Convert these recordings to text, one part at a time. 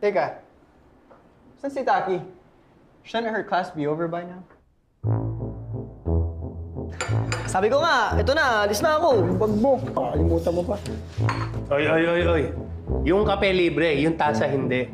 Teka, saan si Taki? Shouldn't her class be over by now? Sabi ko nga, ito na, alis na ako. Wag mo, pakalimutan mo pa. Oy. Yung kape libre, yung tasa hindi.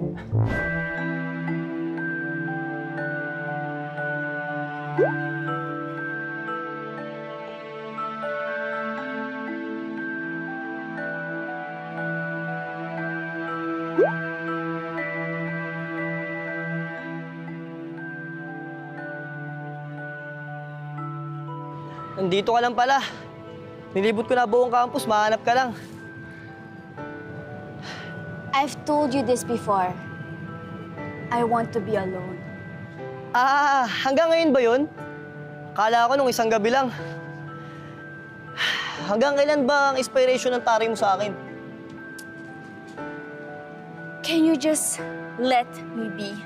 Nandito ka lang pala. Nilibot ko na buong campus, mahanap ka lang. I've told you this before. I want to be alone. Ah, hanggang ngayon ba yun? Akala ko nung isang gabi lang. Hanggang kailan ba ang inspiration ng taray mo sa akin? Can you just let me be?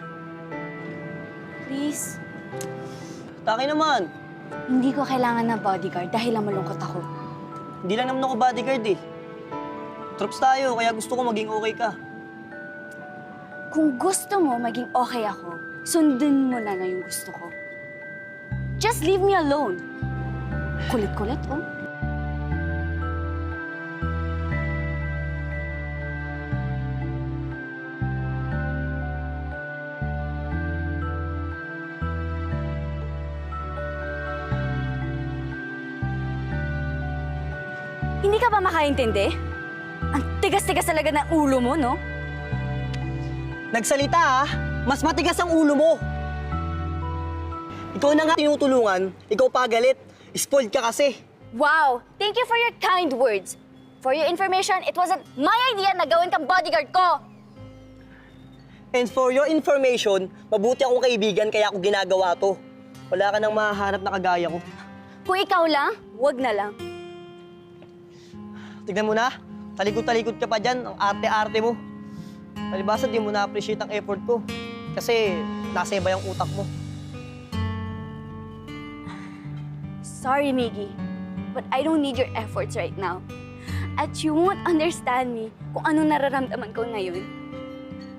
Please? Taki naman. Hindi ko kailangan ng bodyguard dahil lang malungkot ako. Hindi lang naman ako bodyguard eh. Troops tayo, kaya gusto ko maging okay ka. Kung gusto mo maging okay ako, sundin mo na yung gusto ko. Just leave me alone. Kulit-kulit, oh. Hindi ka ba makaintindi? Ang tigas-tigas talaga ng ulo mo, no? Nagsalita ah, mas matigas ang ulo mo. Ikaw na nga tinutulungan, ikaw pa galit. Spoiled ka kasi. Wow! Thank you for your kind words. For your information, it wasn't my idea na gawin kang bodyguard ko. And for your information, mabuti akong kaibigan kaya ako ginagawa to. Wala ka nang mahahanap na kagaya ko. Kung ikaw lang, wag na lang. Tignan mo na, talikod-talikod ka pa dyan, ang arte-arte mo. Palibasa, di mo na-appreciate ang effort ko. Kasi nasa iba yung utak mo. Sorry, Miggy, but I don't need your efforts right now. At you won't understand me kung anong nararamdaman ko ngayon.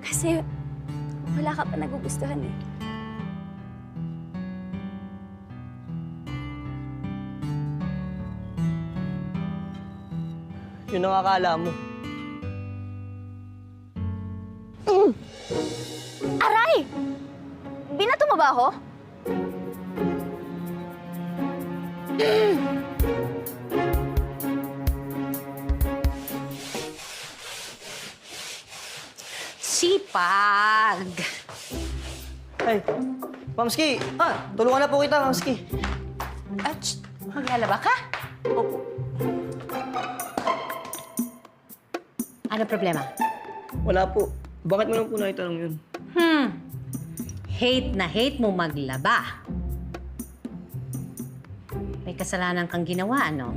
Kasi wala ka pa nagugustuhan eh. Yun ang akala mo. Aray! Binato mo ba ako? Sipag! Ay, Mamski! Tulungan na po kita, Mamski. At maglalaba ka? Opo. Ano problema? Wala po. Bakit mo lang po naitanong yun? Hate na hate mo maglaba. May kasalanan kang ginawa, no?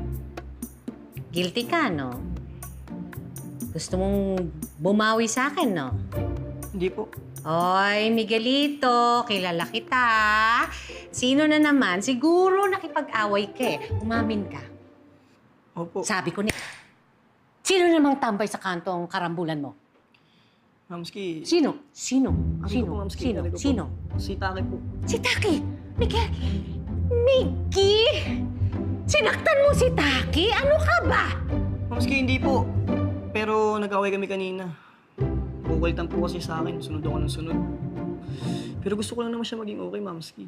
Guilty ka, no? Gusto mong bumawi sa akin, no? Hindi po. Oy, Miguelito, kilala kita. Sino na naman? Siguro nakipag-away ka eh. Umamin ka. Opo. Sabi ko sino namang tambay sa kanto ang karambulan mo? Mamski. Sino? Sino? Ano po, Sino? Mamski? Sino? Talaga po. Sino? Si Taki po. Si Taki! Miguel! Mickey! Sinaktan mo si Taki? Ano ka ba? Mamski, hindi po. Pero nag-away kami kanina. Kukulitan po kasi sa akin. Sunod ako ng sunod. Pero gusto ko lang naman siya maging okay, Mamski.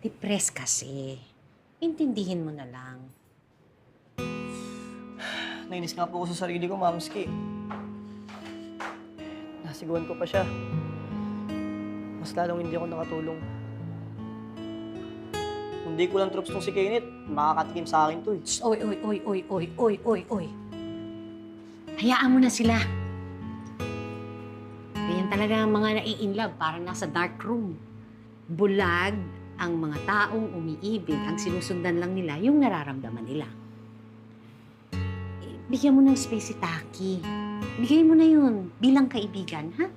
Depressed kasi. Intindihin mo na lang. Nainis nga po ako sa sarili ko, Mamski. Nasiguan ko pa siya. Mas lalong hindi ako nakatulong. Kung di ko lang troops tong si Kenneth, makakatikim sa akin to eh. Shh, oy. Hayaan mo na sila. Ganyan talaga ang mga nai-inlove, parang nasa dark room. Bulag ang mga taong umiibig, ang sinusundan lang nila yung nararamdaman nila. Bigyan mo ng space si Taki. Bigay mo na yun bilang kaibigan, ha?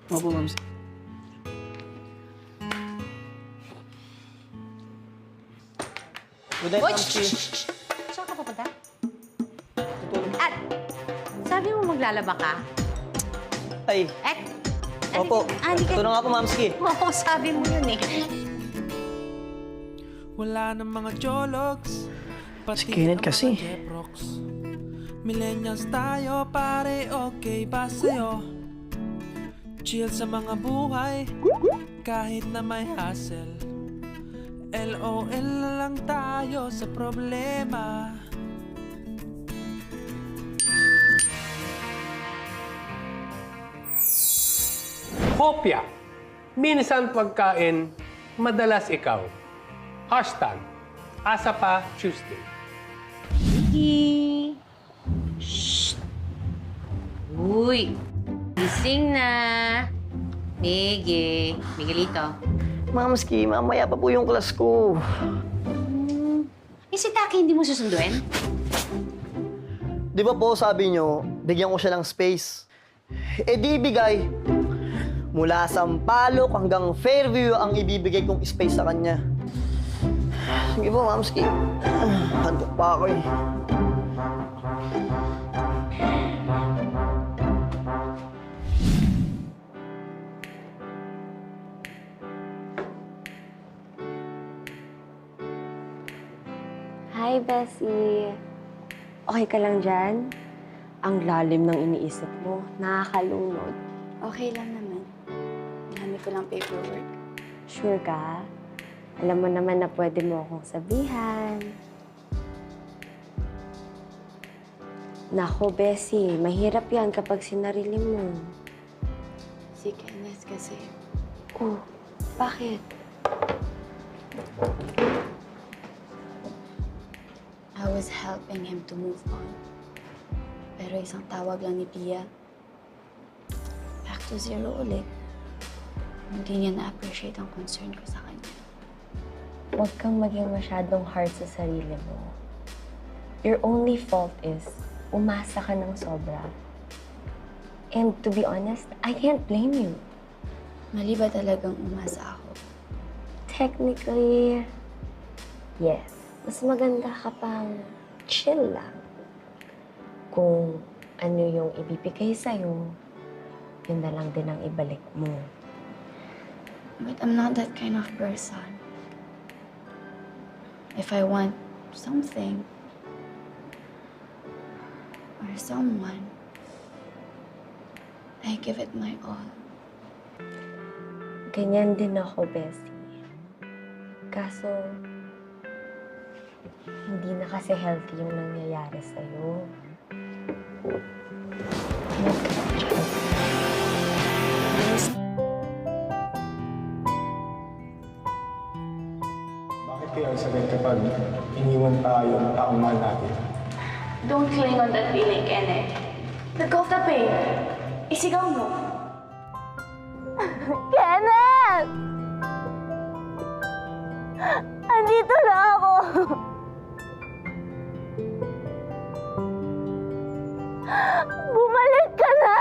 Opo, Mams. Good night, Oy, Mamski. Saan ka papunta? Tutulog. At maglalaba ka? Ay, opo. Ito na nga po, Mamski. Oo, sabi mo yun eh. Wala ng mga jologs, Si Kenneth kasi. Millennials tayo, pare, okay ba sa'yo? Chill sa mga buhay, kahit na may hassle. LOL na lang tayo sa problema. Hopya. Minsan pagkain, madalas ikaw. Hashtag, Asapa Tuesday. Miggy! Shh! Uy! Gising na! Miggy! Miguelito. Mamski, mamaya pa po yung class ko. Eh, si Taki hindi mo susunduin? Di ba po sabi nyo, bigyan ko siya ng space? Eh di ibigay. Mula Sampaloc hanggang Fairview ang ibibigay kong space sa kanya. Sige po, Mamski. Handok pa ako eh. Hi, Bessie. Okay ka lang dyan? Ang lalim ng iniisip mo. Nakakalunod. Okay lang naman. Dami ko lang paperwork. Sure ka? Alam mo naman na pwede mo akong sabihan. Nako, Bessie. Mahirap yan kapag sinarili mo. Si Kenneth kasi. Oh, bakit? I was helping him to move on. Pero isang tawag lang ni Pia. Back to zero ulit. Hindi niya na-appreciate ang concern ko sa kanya. Huwag kang maging masyadong hard sa sarili mo. Your only fault is umasa ka ng sobra. And to be honest, I can't blame you. Mali ba talagang umasa ako? Technically, yes. Mas maganda ka pang chill lang. Kung ano yung ibibigay sa'yo, yun na lang din ang ibalik mo. But I'm not that kind of person. If I want something or someone, I give it my all. Ganyan din ako, Bessie. Kaso, hindi na kasi healthy yung nangyayari sa'yo. Bakit kaya ang sakit kapag iniwan tayo ng taong mahal natin? Don't cling on that feeling, Kenneth. Let go of the pain. Isigaw mo. Kenneth! Andito na ako! Bumalik ka na!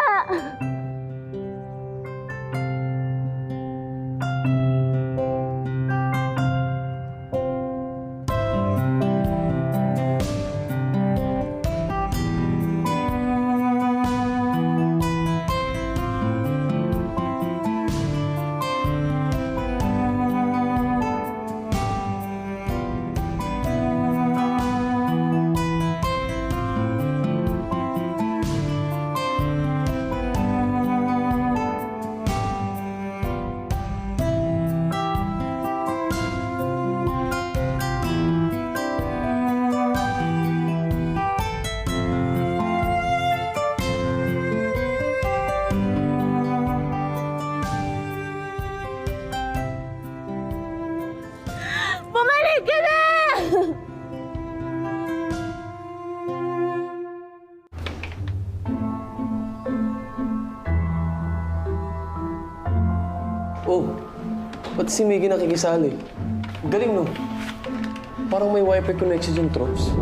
Bumalik ka na! Oh, ba't si Miggy nakikisali? Galing, no? Parang may wifi connection yung troops.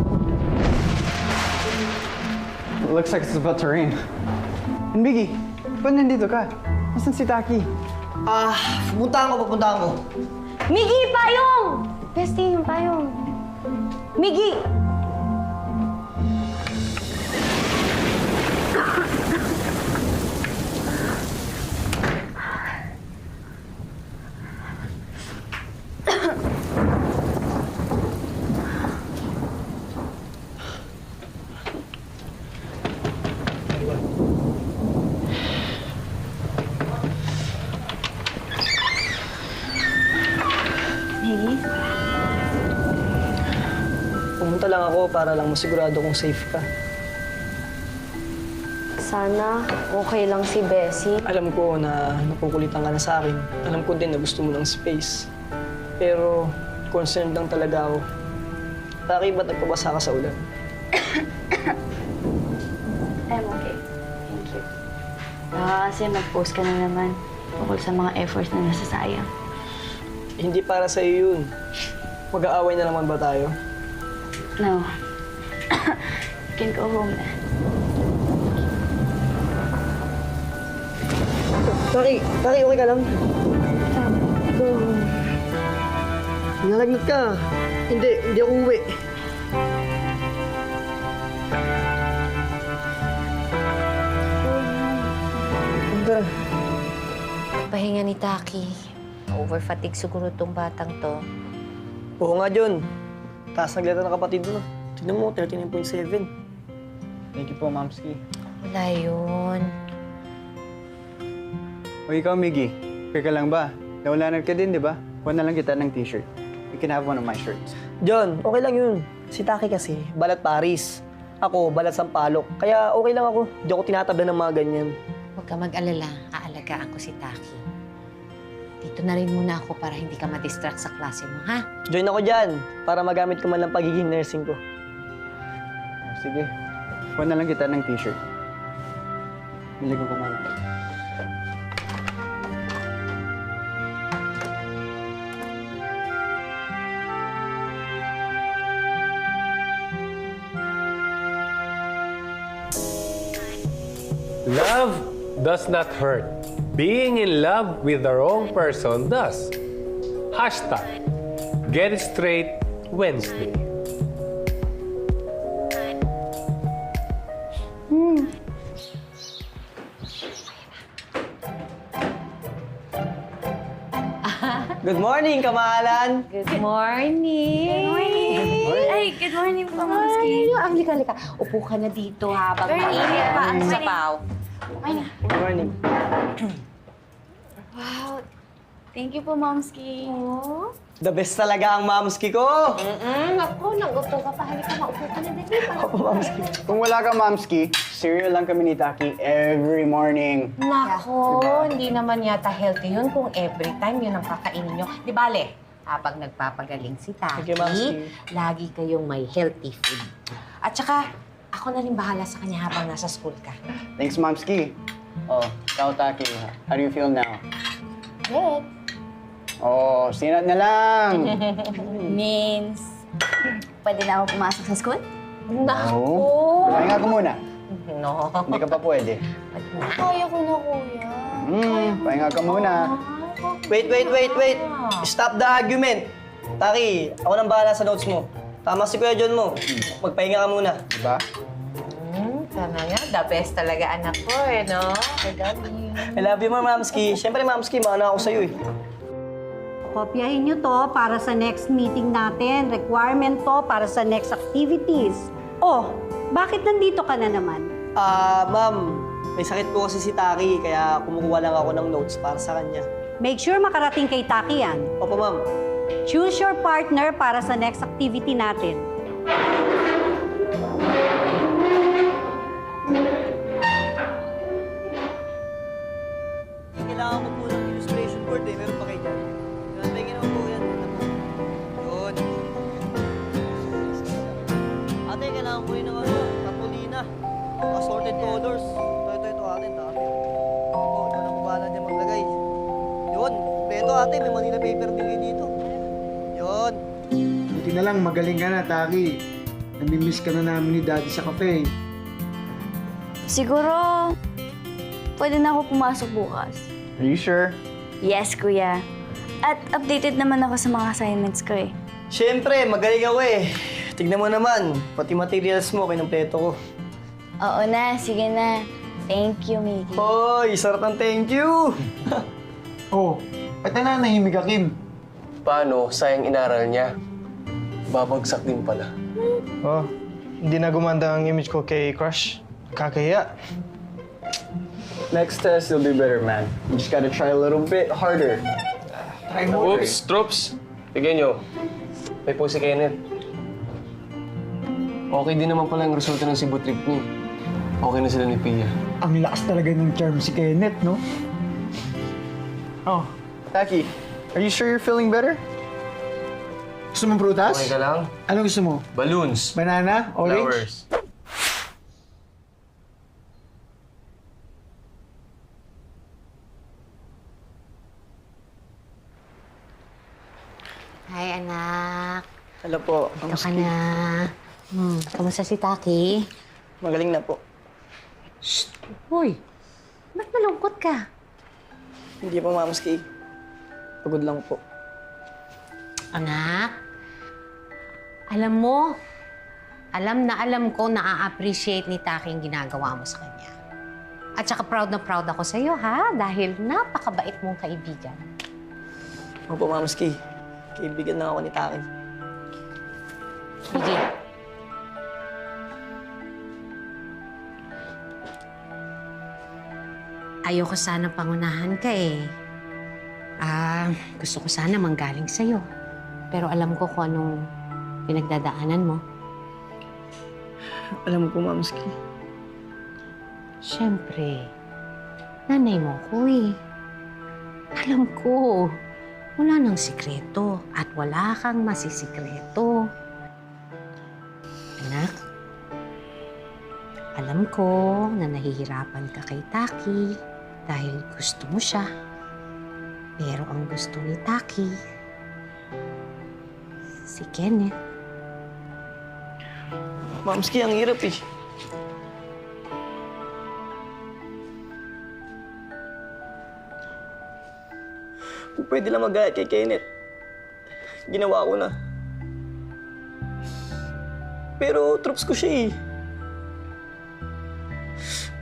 Looks like it's about to rain. And Biggie, ba't nandito ka? Nasaan si Taki? Pupuntahan ko. Miggy, payong! Bestie, yung payong. Miggy! Pumunta lang ako para lang masigurado kung safe ka. Sana okay lang si Bessie. Alam ko na nakukulitan ka na sa akin. Alam ko din na gusto mo ng space. Pero concerned lang talaga ako. Taki, ba't nagpabasa ka sa ulan? I'm okay. Thank you. Kasi mag-post ka na naman tungkol sa mga efforts na nasasayang. Hindi para sa iyo yun. Mag-aaway na naman ba tayo? No. You can go home na. Taki, okay ka lang? Go home. Nalaglag ka. Hindi ako uwi. Tara. Pahinga ni Taki. Overfatigue siguro tong batang to. Oo nga, John. Taas ng letra ng kapatid mo. Tignan mo, 39.7. Thank you po, Mamski. Wala yun. O ikaw, Miggy, okay ka lang ba? Nawalanan ka din, di ba? Kuha na lang kita ng t-shirt. You can have one of my shirts. John, okay lang yun. Si Taki kasi, balat Paris. Ako, balat Sampaloc. Kaya okay lang ako. Di ako tinatabla ng mga ganyan. Huwag ka mag-alala. Aalagaan ko si Taki. Dito na rin muna ako para hindi ka ma-distract sa klase mo, ha? Join ako dyan, para magamit ko man lang pagiging nursing ko. Sige, kuha na lang kita ng t-shirt. Niligo ko muna. Love does not hurt. Being in love with the wrong person does. Hashtag Get It Straight Wednesday. Good morning, kamahalan! Good morning! Ay, good morning po, Mamski. Halika. Upo ka na dito habang Very mainit pa ang good. sabaw. Good morning. Wow. Thank you po, Mamski. The best talaga ang mamski ko! Ako, nag-upo ka pa. Halika, maupo ka na dito. Ako, mamski. Kung wala ka, Mamski, cereal lang kami ni Taki every morning. Nako, hindi naman yata healthy yun kung every time yun ang kakainin nyo. Di bale, habang nagpapagaling si Thank you, Taki, Mamski. lagi kayong may healthy food. At saka, ako na rin bahala sa kanya habang nasa school ka. Thanks, Mamski. Oh, ikaw, Taki, how do you feel now? Good. Oh, sinat na lang. Means, pwede na ako pumasok sa school? Nako! Pahinga ka muna. No. Hindi ka pa pwede. Kaya ko na, kuya. Pahinga ka muna. Wait! Stop the argument! Taki, ako nang bahala sa notes mo. Tama si Kuya John mo. Magpahinga ka muna. Diba? Sana nga, the best talaga anak ko no? I love you. I love you more, Mamski. Siyempre, Mamski, maana ako sa'yo eh. Kopyahin nyo to para sa next meeting natin. Requirement to para sa next activities. Oh, bakit nandito ka na naman? Ma'am, may sakit po kasi si Taki, kaya kumukuha lang ako ng notes para sa kanya. Make sure makarating kay Taki yan. Opo, ma'am. Choose your partner para sa next activity natin. Kailangan ko po ng illustration board eh. Meron pa kayo dyan. Pahingin naman po yan. Yun. Ate, kailangan ko rin ng Cartolina. Assorted colors. Ito ate. Dami. Ito na ko bahala dyan maglagay. Yun. Ito ate, may Manila paper din kayo dito. Yun. Buti na lang, magaling ka na, Taki. Namimiss ka na namin ni Daddy sa cafe. Siguro, pwede na ako pumasok bukas. Are you sure? Yes, kuya. At updated naman ako sa mga assignments ko eh. Siyempre, magaling ako eh. Tignan mo naman, pati materials mo, kinumpleto ko. Oo na, sige na. Thank you, Miggy. Hoy, sarap ng thank you! Oh, ba't na nahimig ka, Kim? Paano? Sayang inaral niya. Babagsak din pala. Oh, hindi na gumanda ang image ko kay Crush. Kakahiya. Next test, you'll do better, man. You just gotta try a little bit harder. Oops, troops. Tignan nyo. May po si Kenneth. Okay din naman pala yung resulta ng Cebu trip niya. Okay na sila ni Pia. Ang lakas talaga ng charm si Kenneth, no? Oh, Taki, are you sure you're feeling better? Gusto mong prutas? Okay ka lang? Anong gusto mo? Balloons. Banana? Orange? Flowers. Hi, anak. Hello po. Ito ka na. Kamusta si Taki? Magaling na po. Uy, ba't malungkot ka? Hindi po, Mamski. Pagod lang po. Anak, alam mo, alam ko na a-appreciate ni Taki yung ginagawa mo sa kanya. At saka proud na proud ako sa'yo, ha? Dahil napakabait mong kaibigan. Opo, Mamski. Kaibigan na ako ni Taki. Sige. Ayoko sana pangunahan ka eh. Gusto ko sana manggaling sa'yo. Pero alam ko kung anong pinagdadaanan mo. Alam mo po, Mamski. Siyempre, nanay mo ko eh. Alam ko, wala nang sikreto at wala kang masisikreto. Anak, alam ko na nahihirapan ka kay Taki dahil gusto mo siya. Pero ang gusto ni Taki, si Kenneth. Mamski, ang hirap eh. Kung pwede lang mag-gayat kay Kenneth, ginawa ko na. Pero troops ko siya eh.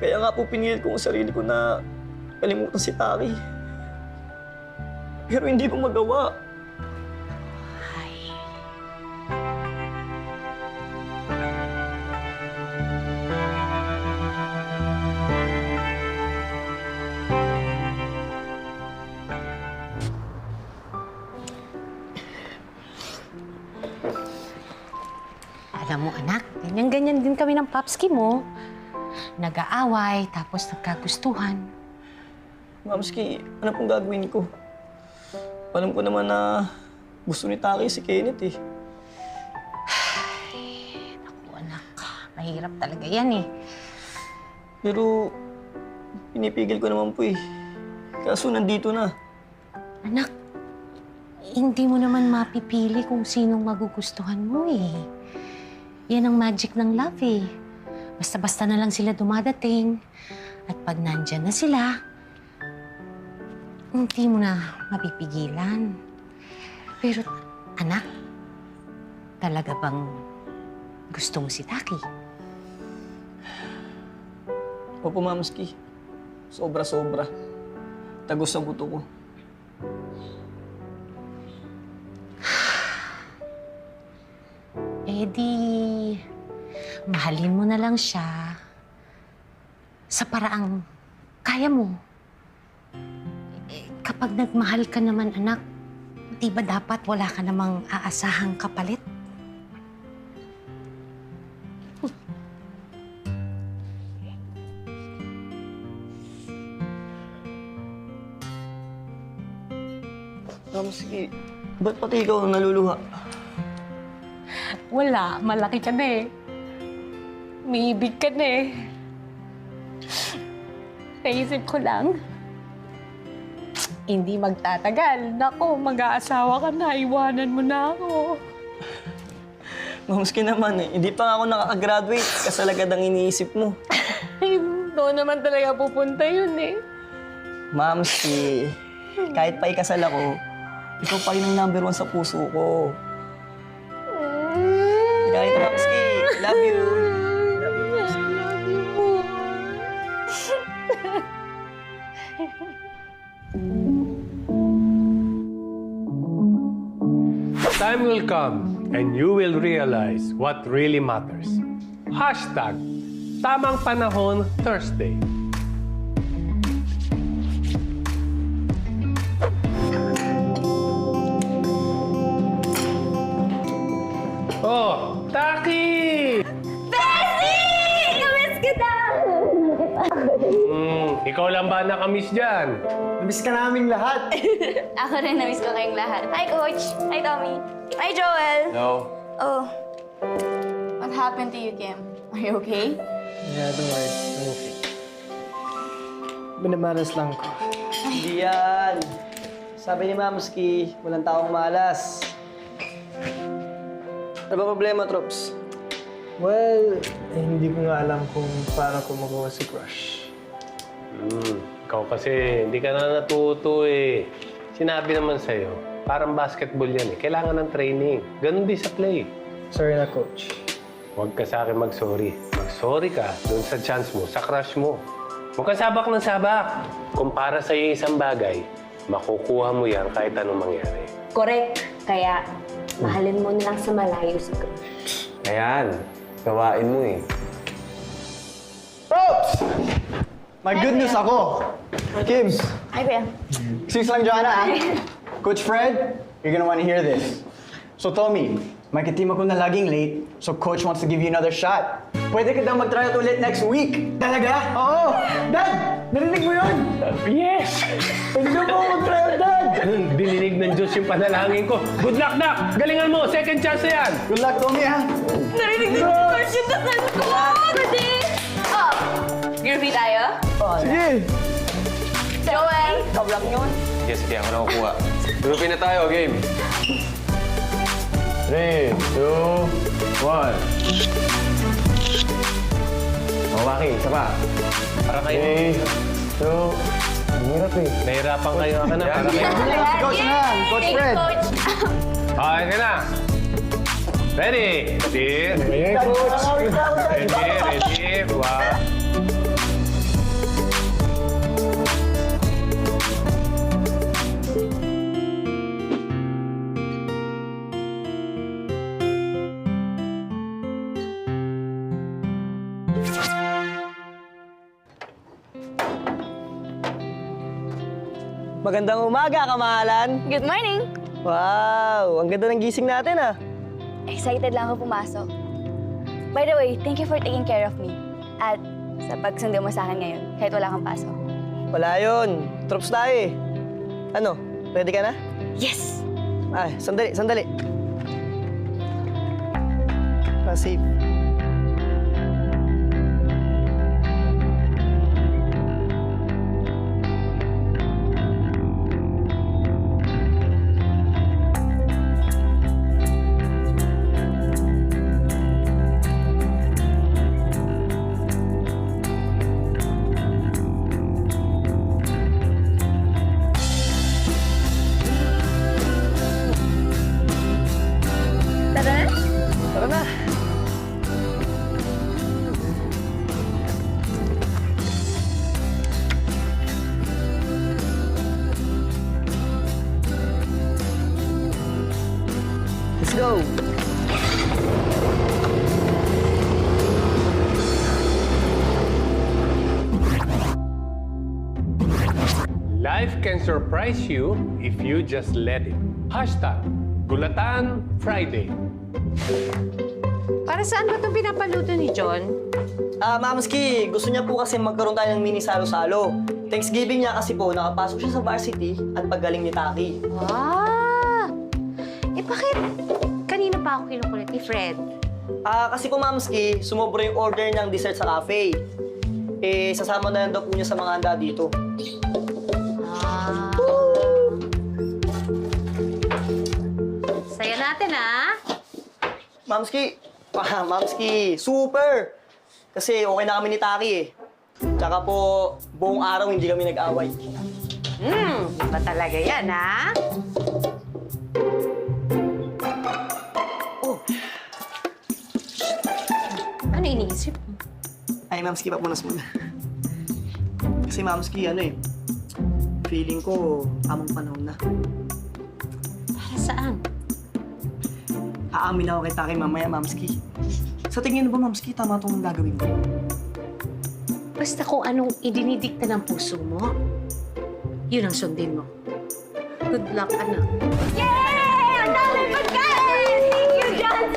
Kaya nga po pinilit ko ang sarili ko na kalimutan si Taki. Pero hindi ko magawa. Alam mo anak, ganyan-ganyan din kami ng papski mo. Nag-aaway, tapos nagkagustuhan. Mamski, ano pong gagawin ko? Alam ko naman na gusto ni Taki si Kenneth eh. Naku anak, mahirap talaga yan eh. Pero pinipigil ko naman po eh. Kaso nandito na. Anak, hindi mo naman mapipili kung sinong magugustuhan mo eh. Yan ang magic ng love eh. Basta-basta na lang sila dumadating. At pag nandyan na sila, hindi mo na mapipigilan. Pero, anak, talaga bang gusto mo si Taki? Opo, Mamski. Sobra-sobra. Tagos sa buto ko. Eh di, mahalin mo na lang siya sa paraang kaya mo. Kapag nagmahal ka naman, anak, di ba dapat wala ka namang aasahang kapalit? Mamski, ba't pati ikaw naluluha? Wala, malaki ka na eh. Umiibig ka na eh. Naisip ko lang, hindi magtatagal. Naku, mag-aasawa ka na, iwanan mo na ako. Mamski naman eh, hindi pa nga ako nakakagraduate kasi agad ang iniisip mo. Doon naman talaga pupunta yun eh. Mamski, kahit pa ikasal ako, ikaw pa rin ang #1 sa puso ko. Kahit Mamski, love you. Love you, Mamski. Love you more. Time will come and you will realize what really matters. Hashtag Tamang Panahon Thursday. Oh, Taki! Ikaw lang ba nakamiss dyan? Namiss ka naming lahat. Ako rin, na-miss ko kayong lahat. Hi, Coach. Hi, Tommy. Hi, Joel. No. Oh. What happened to you, Kim? Are you okay? Yeah, don't worry. I'm okay. Binamalas lang ko. Hindi yan. Sabi ni Mamski, walang taong malas. Ano ba problema, Trops? Well, hindi ko nga alam kung paano ko magawa si Crush. Ikaw kasi hindi ka na natuto eh. Sinabi naman sa'yo, parang basketball yan eh. Kailangan ng training. Ganon din sa play. Sorry na, Coach. Huwag ka sa akin mag-sorry. Mag-sorry ka doon sa chance mo, sa crush mo. Huwag ka sabak ng sabak. Kung para sa'yo isang bagay, makukuha mo yan kahit anong mangyari. Correct. Kaya, mahalin mo na lang sa malayo si crush. Ayan. Gawain mo eh. Oops! May good news ako. Kim, Hi, Kuya. excuse lang, Joanna. Coach Fred, you're gonna wanna hear this. So, Tommy, may kateam ako na laging late, so Coach wants to give you another shot. Pwede ka daw mag-tryout ulit next week. Talaga? Oo! Dad! Narinig mo yun? Yes! Pwede daw po mag-tryout, Dad! Dininig ng Diyos yung panalangin ko. Good luck, Nak! Galingan mo! Second chance na yan! Good luck, Tommy, ha? Narinig din yung version na saan ko! Pwede! Oh! Groovy tayo? Sige! Joel! Kablang yun. Sige, ako nakukuha. Grupin na tayo, game. 3, 2, 1. Mawaki, isa pa. Para kayo. 3, 2, ang hirap eh. Nahirapan kayo ka na. Para kayo. Si Coach na, Coach Thank you, Fred. Coach. Okay ka na. Ready? Ready? Ready? Wow. Magandang umaga, kamahalan. Good morning! Wow, ang ganda ng gising natin ah. Excited lang ako pumasok. By the way, thank you for taking care of me. At sa pagsundo mo sa akin ngayon, kahit wala kang pasok. Wala yun. Trops tayo eh. Ano, ready ka na? Yes! Ay, sandali, sandali. Safe. Tara na? Tara na. Let's go. Life can surprise you if you just let it. Hashtag Gulatan Friday. Para saan ba itong pinapaluto ni John? Mamski, gusto niya po kasi magkaroon tayo ng mini salo-salo. Thanksgiving niya kasi po, nakapasok siya sa varsity at paggaling ni Taki. Ah! Eh bakit kanina pa ako kinukulit ni Fred? Kasi po, Mamski, sumobra yung order ng dessert sa cafe. Eh, sasama na lang daw po niya sa mga handa dito. Ah. Saya natin, ah! Mamski, Mamski, super! Kasi okay na kami ni Taki eh. Tsaka po, buong araw hindi kami nag-away. Ba talaga yan, ha? Oh. Ano iniisip mo? Ay, Mamski, papunas muna. Kasi Mamski, ano eh, feeling ko tamang panahon na. Para saan? Aamin ako kay Taki mamaya, Mamski. Sa tingin mo ba, Mamski, tama itong gagawin ko? Basta kung anong idinidikta ng puso mo, yun ang sundin mo. Good luck, anak. Yay! Ang daming pagkain! Thank you, John!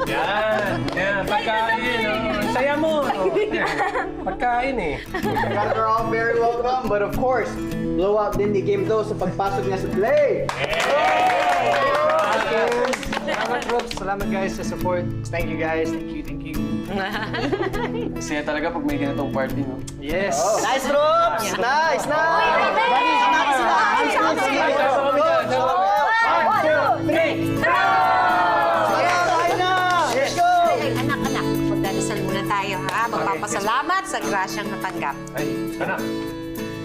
Yan! Yan! Pagkain! Oh. Saya mo! Pagkain eh. You guys are all very welcome, but of course, blowout din ni Game 2 sa pagpasok niya sa play! Salamat, Brooks. Salamat, guys, sa support. Thank you, guys. Thank you, thank you. Saya talaga pag may ganitong party, no? Yes. Nice, Brooks! Nice, nice! Let's go! Ay, anak, magdadasal muna tayo, ha? Magpapasalamat sa grasyang natanggap. Ay, anak.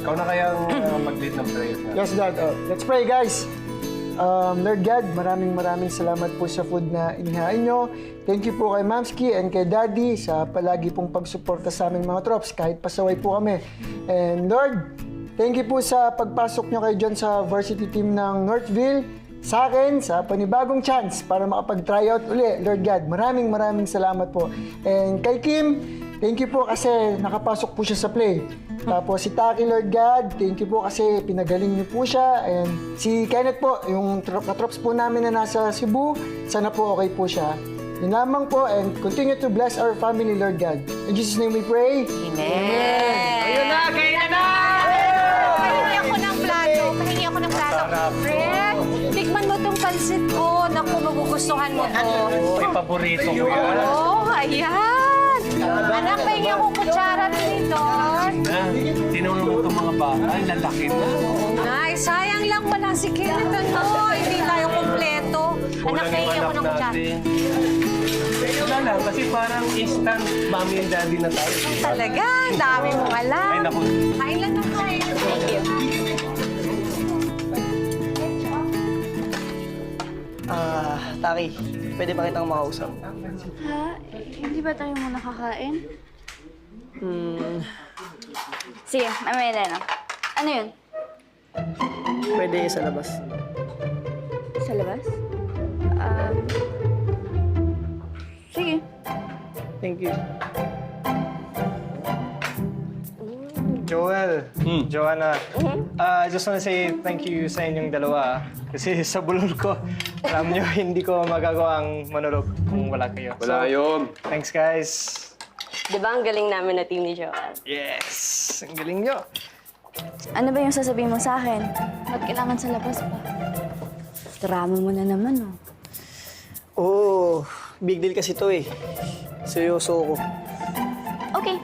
Ikaw na kayang mag-lead ng prayer na. Yes, Dad. Let's pray, guys. Lord God, maraming salamat po sa food na inihain nyo. Thank you po kay Mamski and kay Daddy sa palagi pong pagsuporta sa aming mga Trops kahit pasaway po kami. And Lord, thank you po sa pagpasok nyo kayo dyan sa varsity team ng Northville. Sa akin, sa panibagong chance para makapag-tryout uli. Lord God, maraming salamat po. And kay Kim, thank you po kasi nakapasok po siya sa play. Tapos si Taki, Lord God, thank you po kasi pinagaling niyo po siya. And si Kenneth po, yung katrops po namin na nasa Cebu, sana po okay po siya. Yun lamang po, and continue to bless our family, Lord God. In Jesus' name we pray. Amen! Ayun na, kainan na! Pahingi ako ng plato. Fred, tikman mo tong pansit ko. Naku, magugustuhan mo to. Ay, paborito ko yan. Oo, ayan. Anak, pahingi akong kutsara dito. Tinulong mo itong mga bata. Ay, lalaki na. Ay, sayang lang wala si Kenneth. Hindi tayo kumpleto. Anak, pahingi ako ng kutsara. Wala lang, kasi parang instant mommy and daddy na tayo. Talaga, ang dami mong alam. Ay, naku. Kain lang na kain. Thank you. Taki, pwede ba kitang makausap? Ha? Hindi ba tayo muna kakain? Sige, mamaya na. Ano yun? Pwede sa labas. Sa labas? Sige. Thank you. Joel, Joanna, I just want to say thank you sa inyong dalawa. Kasi sa bulol ko, alam nyo, hindi ko magagawang monolog kung wala kayo. Wala yun. Thanks, guys. Di ba ang galing namin na team ni Joel? Yes! Ang galing nyo. Ano ba yung sasabihin mo sa akin? Ba't kailangan sa labas pa? Drama mo na naman, oh. Oh, big deal kasi to eh. Seryoso ako. Okay,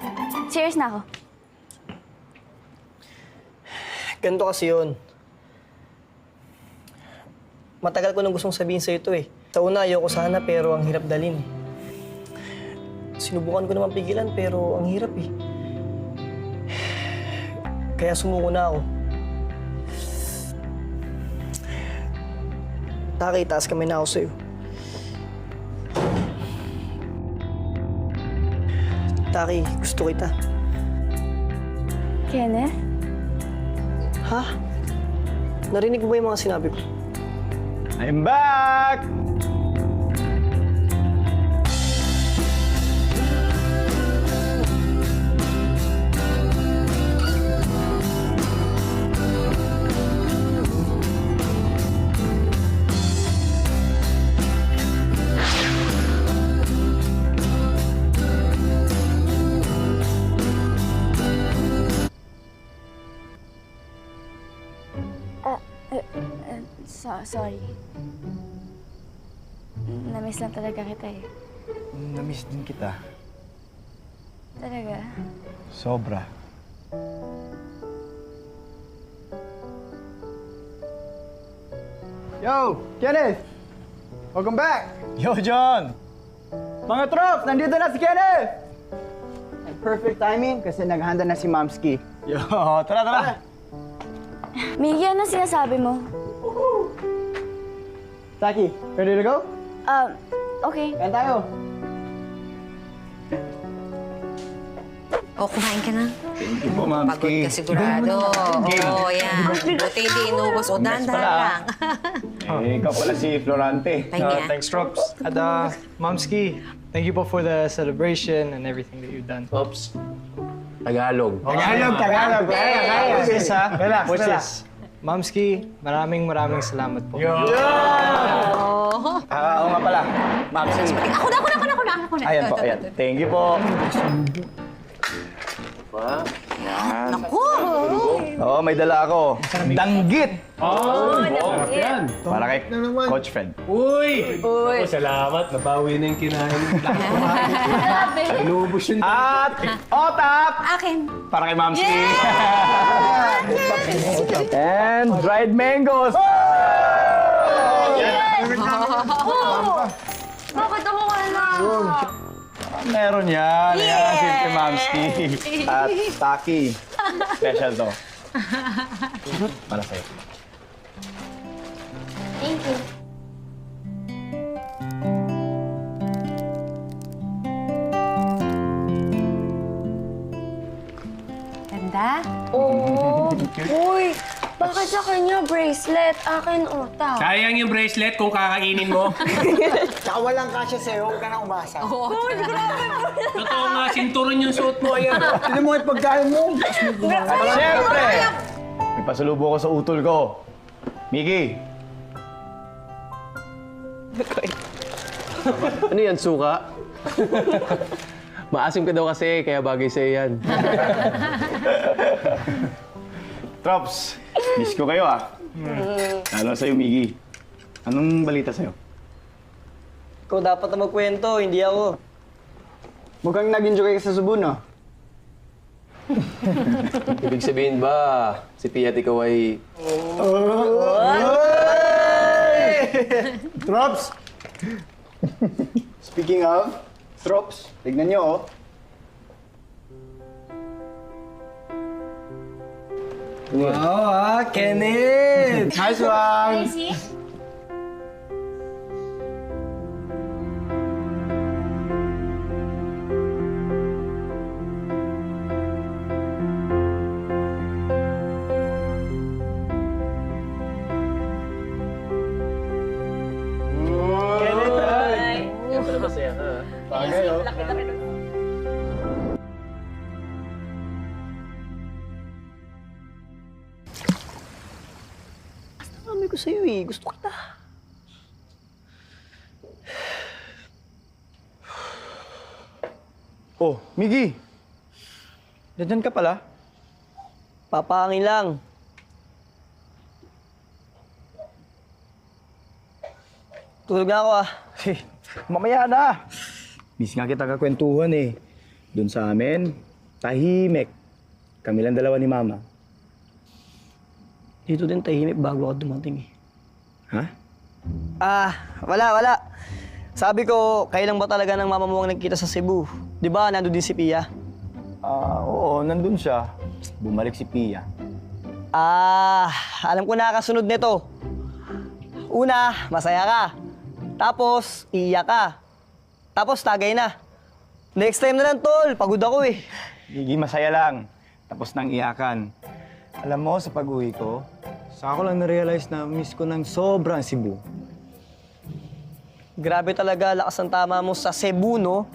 serious na ako. Ganito kasi yun. Matagal ko nang gustong sabihin sa'yo ito eh. Sa una, ayoko sana pero ang hirap dalhin. Sinubukan ko naman pigilan pero ang hirap eh. Kaya sumuko na ako. Taki, taas kami na ako sa'yo. Taki, gusto kita. Kenneth? Ha? Narinig mo ba yung mga sinabi ko? I'm back! Sorry. Namiss lang talaga kita eh. Namiss din kita. Talaga? Sobra. Yo, Kenneth! Welcome back! Yo, John! Mga Trops, nandito na si Kenneth! Perfect timing kasi naghanda na si Mamski. Yo, tara! Miggy, ano sinasabi mo? Taki, ready to go? Okay. Kain tayo. O, kumain ka na. Thank you po, Pagod ka sigurado. Oo, yan. Buti hindi inubos. O, dahan-dahan lang. Ikaw pala si Florante. Pahingi, Thanks, Trops. At Momski, thank you po for the celebration and everything that you've done. Oops. Tagalog. Tagalog. What's this, ha? Relax, What's relax. this? Momski, maraming salamat po. Oo nga pala. Mamsi. Ako na. Ayan po, ayan. Thank you po. Naku! Oo, may dala ako. Danggit! Yan. Para kay Coach Fred. Uy! Uy! Salamat. Nabawi na yung kinain. Inubos yun. At otap! Akin. Para kay Mamsi. And dried mangoes. Bakit ako wala? Meron yan. Yan, si Mamski. At Taki. Special to. Para sa'yo. Thank you. Ganda? Oh. Uy, bakit sa kanya bracelet? Akin utak. Sayang yung bracelet kung kakainin mo. Tsaka walang kasya sa'yo, huwag ka na umasa. Totoo nga, sinturon yung suot mo. Ayan. Hindi mo yung pagkain mo. At syempre, may pasalubo ko sa utol ko. Miki. Ano yan, suka? Maasim ka daw kasi, kaya bagay sa'yo yan. Trops, miss ko kayo ah. Lalo sa'yo, Miki. Anong balita sa'yo? Ikaw dapat na magkwento, hindi ako. Mukhang nag-enjoy ka sa Cebu, no? Ibig sabihin ba, si Pia at ikaw ay... Trops! Speaking of, Trops, tignan nyo oh. Wow, Kenneth! Nice one! See? Kaya pala masaya ka. Bagay oh. Sabi ko sa'yo eh, gusto kita. Oh, Miki! Diyan ka pala? Papangin lang. Tulog na ako ah. Mamaya na! Miss nga kita kakwentuhan eh. Doon sa amin, tahimik. Kami lang dalawa ni Mama. Dito din tahimik bago ako dumating eh. Ha? Wala. Sabi ko, kailan ba talaga ng mama mo ang nagkita sa Cebu? Di ba, nandun din si Pia? Oo, nandun siya. Bumalik si Pia. Alam ko nakakasunod nito. Una, masaya ka. Tapos, iiyak ka. Tapos, tagay na. Next time na lang, tol. Pagod ako eh. Gigi, masaya lang. Tapos nang iyakan. Alam mo, sa pag-uwi ko, saka ko lang na-realize na miss ko ng sobrang Cebu. Grabe talaga, lakas ng tama mo sa Cebu, no?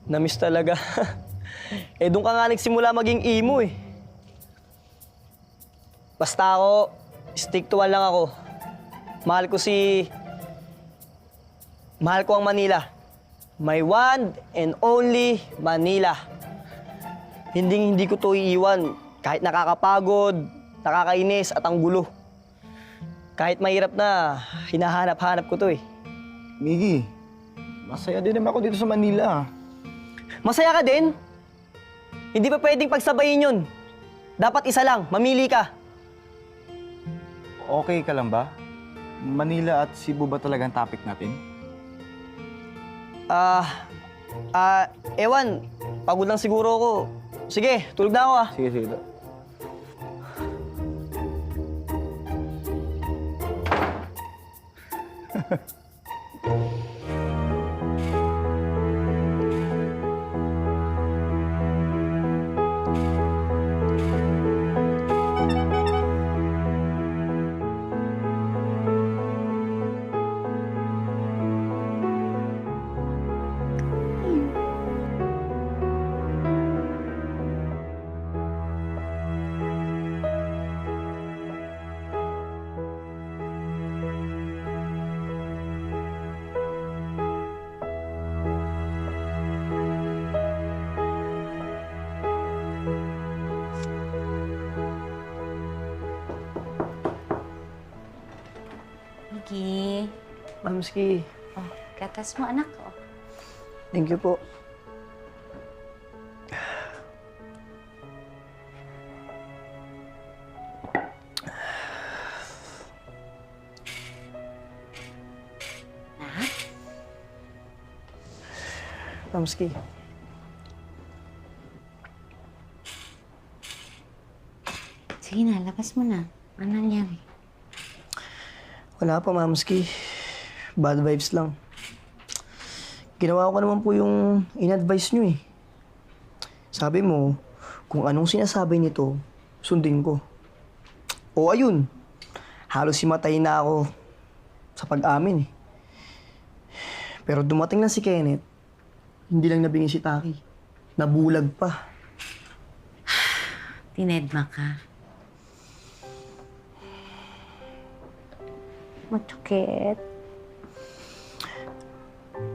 Namiss talaga. Doon ka nga nagsimula maging emo eh. Basta ako, stick to one lang ako. Mahal ko ang Manila. My one and only Manila. Hindi ko to iiwan. Kahit nakakapagod, nakakainis at ang gulo. Kahit mahirap na, hinahanap-hanap ko to eh. Miggy, masaya din naman ako dito sa Manila. Masaya ka din? Hindi pa pwedeng pagsabayin yun. Dapat isa lang, mamili ka. Okay ka lang ba? Manila at Cebu ba talagang topic natin? Ewan, pagod lang siguro ako. Sige, tulog na ako ah. Sige. Mamski, Oh, gatas mo, anak. Oh. thank you po. Mamski, Sige na, labas mo na. Ano nangyari? wala pa, Mamski. Bad vibes lang. Ginawa ko naman po yung in-advise nyo eh. Sabi mo, kung anong sinasabi nito, sundin ko. O ayun, halos himatay na ako sa pag-amin eh. Pero dumating na si Kenneth, hindi lang nabingi si Taki. Nabulag pa. Tinedma ka. Matukit.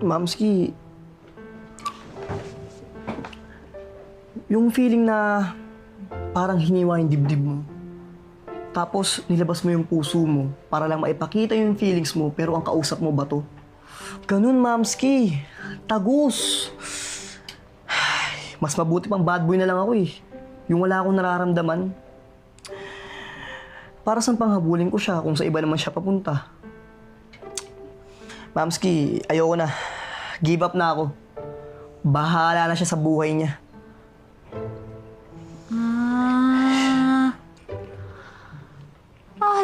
Mamski, yung feeling na parang hiniwa yung dibdib mo. Tapos nilabas mo yung puso mo para lang maipakita yung feelings mo pero ang kausap mo bato. Ganun, Mamski. Tagus. Ay, mas mabuti pang bad boy na lang ako eh. Yung wala akong nararamdaman. Para saan panghabulin ko siya kung sa iba naman siya papunta? Mamski, ayoko na. Give up na ako. Bahala na siya sa buhay niya.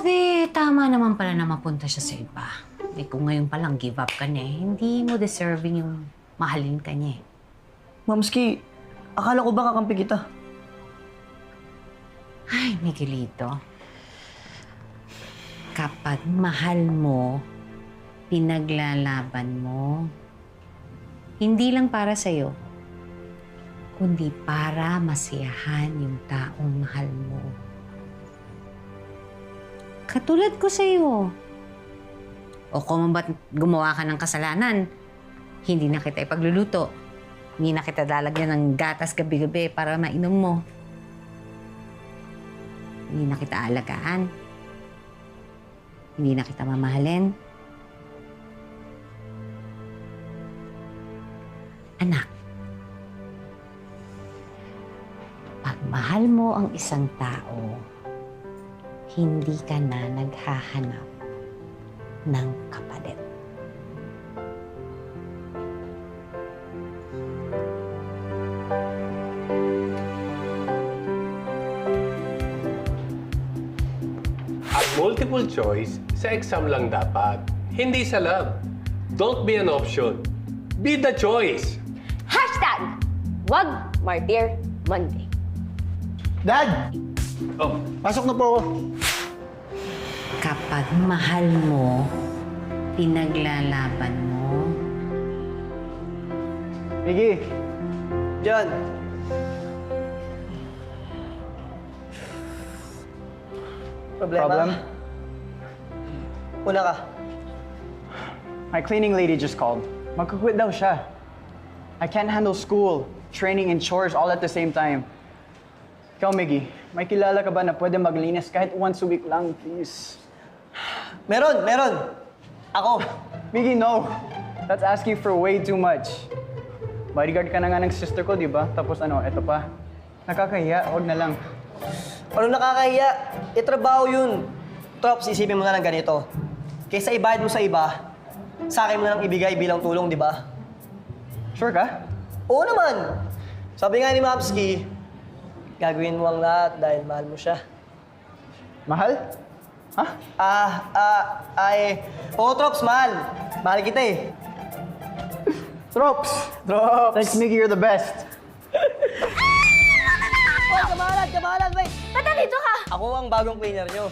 Di tama naman pala na mapunta siya sa iba. Kung ngayon palang give up ka na hindi mo deserving yung mahalin ka niya Mamski, akala ko ba kakampi kita? Ay, Miguelito. Kapag mahal mo, pinaglalaban mo, hindi lang para sa'yo, kundi para masiyahan yung taong mahal mo. Katulad ko sa'yo. O kung ba't gumawa ka ng kasalanan, hindi na kita ipagluluto. Hindi na kita lalagyan ng gatas gabi-gabi para mainom mo. Hindi na kita alagaan. Hindi na kita mamahalin. Anak, pag mahal mo ang isang tao, hindi ka na naghahanap ng kapalit. At multiple choice, sa exam lang dapat. Hindi sa love. Don't be an option. Be the choice. Hashtag! Wag Martir Monday. Dad! Oh, Pasok na po ako. Kapag mahal mo, pinaglalaban mo, Miggy, Diyan. Problema? problem? Una ka. My cleaning lady just called. Magkukwit daw siya. I can't handle school, training, and chores all at the same time. Ikaw, Miggy, may kilala ka ba na pwede maglinis kahit once a week lang, please? Meron! Ako. Miggy, no. That's asking for way too much. Bodyguard ka na nga ng sister ko, di ba? Tapos ano, eto pa. Nakakahiya, huwag na lang. Ano nakakahiya? Itrabaho yun. Trops, isipin mo na lang ganito. Kaysa ibayad mo sa iba, sa akin mo na lang ibigay bilang tulong, di ba? Sure ka? Oo naman. Sabi nga ni Mapski, gagawin mo ang lahat dahil mahal mo siya. Mahal? Ha? Oo, Trops, mahal. Mahal kita eh. Drops! Thanks, Miggy, you're the best. Oh, kamahalan, wait. Ba't nandito ka? Ako ang bagong cleaner nyo.